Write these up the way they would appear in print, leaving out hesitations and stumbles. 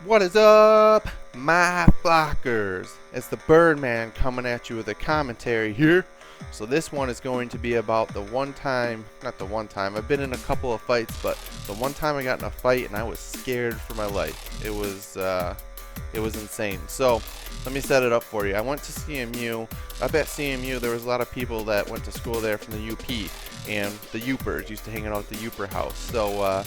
What is up, my flockers? It's the Birdman coming at you with a commentary here. So this one is going to be about the one time, not the one time, I've been in a couple of fights, but the one time I got in a fight and I was scared for my life. It was insane. So let me set it up for you. I went to CMU. Up at CMU, there was a lot of people that went to school there from the UP, and the Upers used to hang out at the Uper house. So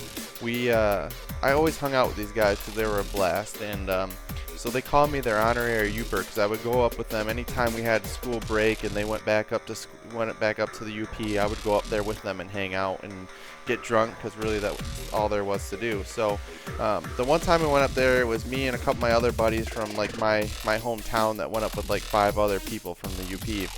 I always hung out with these guys because they were a blast, and so they called me their honorary Uper because I would go up with them anytime we had school break and they went back up to the UP. I would go up there with them and hang out and get drunk because really that was all there was to do. So the one time I went up there, it was me and a couple of my other buddies from like my hometown that went up with like 5 other people from the UP.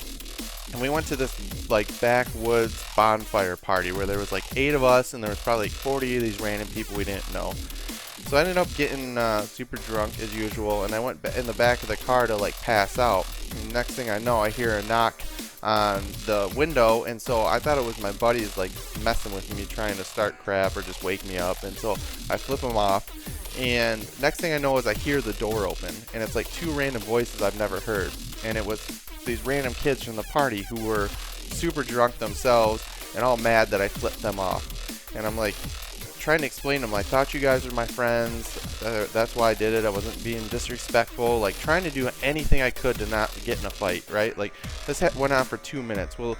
And we went to this like backwoods bonfire party where there was like 8 of us and there was probably like 40 of these random people we didn't know. So I ended up getting super drunk as usual, and I went in the back of the car to like pass out. And next thing I know, I hear a knock on the window, and so I thought it was my buddies like messing with me, trying to start crap or just wake me up. And so I flip them off, and next thing I know is I hear the door open, and it's like 2 random voices I've never heard, and it was these random kids from the party who were super drunk themselves and all mad that I flipped them off. And I'm like trying to explain to them, I thought you guys were my friends, that's why I did it, I wasn't being disrespectful, like trying to do anything I could to not get in a fight, right? Like this went on for 2 minutes. Well,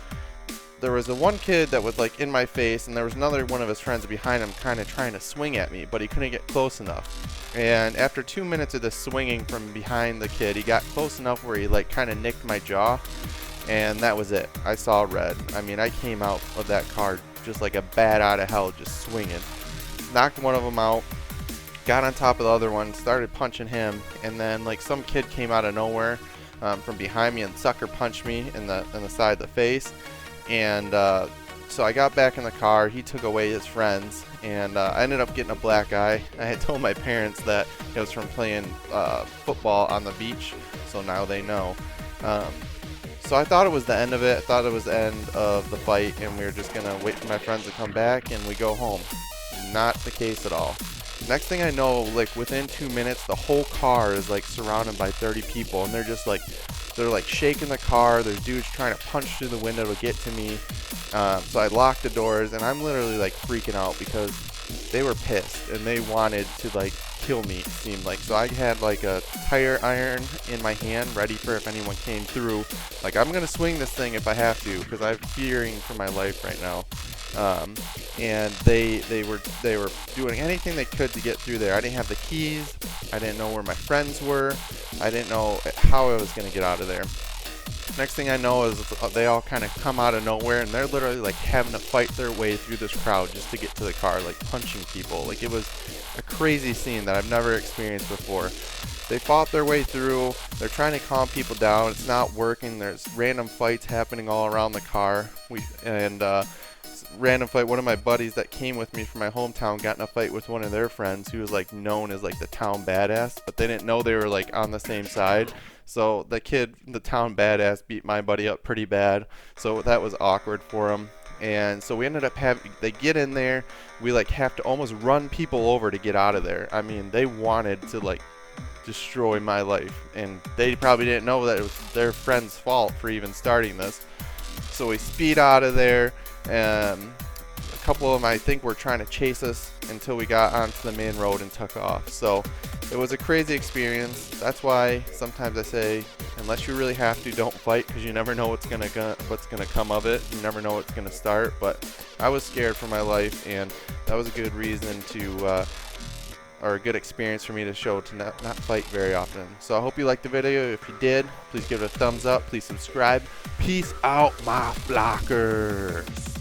there was a one kid that was like in my face, and there was another one of his friends behind him kind of trying to swing at me, but he couldn't get close enough. And after 2 minutes of this swinging from behind the kid, he got close enough where he like kind of nicked my jaw, and that was it. I saw red. I mean, I came out of that car just like a bat out of hell, just swinging. Knocked one of them out, got on top of the other one, started punching him, and then like some kid came out of nowhere from behind me and sucker punched me in the side of the face. And so I got back in the car. He took away his friends, and I ended up getting a black eye. I had told my parents that it was from playing football on the beach, so now they know. So I thought it was the end of it. I thought it was the end of the fight, and we were just gonna wait for my friends to come back and we go home. Not the case at all. Next thing I know, like within 2 minutes, the whole car is like surrounded by 30 people, and they're like shaking the car. There's dudes trying to punch through the window to get to me. So I locked the doors, and I'm literally like freaking out because they were pissed and they wanted to like kill me, it seemed like. So I had like a tire iron in my hand ready for if anyone came through. Like, I'm gonna swing this thing if I have to because I'm fearing for my life right now. And they were doing anything they could to get through there. I didn't have the keys. I didn't know where my friends were. I didn't know how I was going to get out of there. Next thing I know is they all kind of come out of nowhere, and they're literally like having to fight their way through this crowd just to get to the car, like punching people. Like, it was a crazy scene that I've never experienced before. They fought their way through. They're trying to calm people down. It's not working. There's random fights happening all around the car. Random fight, one of my buddies that came with me from my hometown got in a fight with one of their friends who was like known as like the town badass, but they didn't know they were like on the same side. So the town badass, beat my buddy up pretty bad, so that was awkward for him. And so we ended up they get in there, we like have to almost run people over to get out of there. I mean, they wanted to like destroy my life, and they probably didn't know that it was their friend's fault for even starting this. So we speed out of there. A couple of them, I think, were trying to chase us until we got onto the main road and took off. So it was a crazy experience. That's why sometimes I say, unless you really have to, don't fight, because you never know what's gonna come of it. You never know what's gonna start. But I was scared for my life, and that was a good reason or a good experience for me to show to not fight very often. So I hope you liked the video. If you did, please give it a thumbs up. Please subscribe. Peace out, my flockers.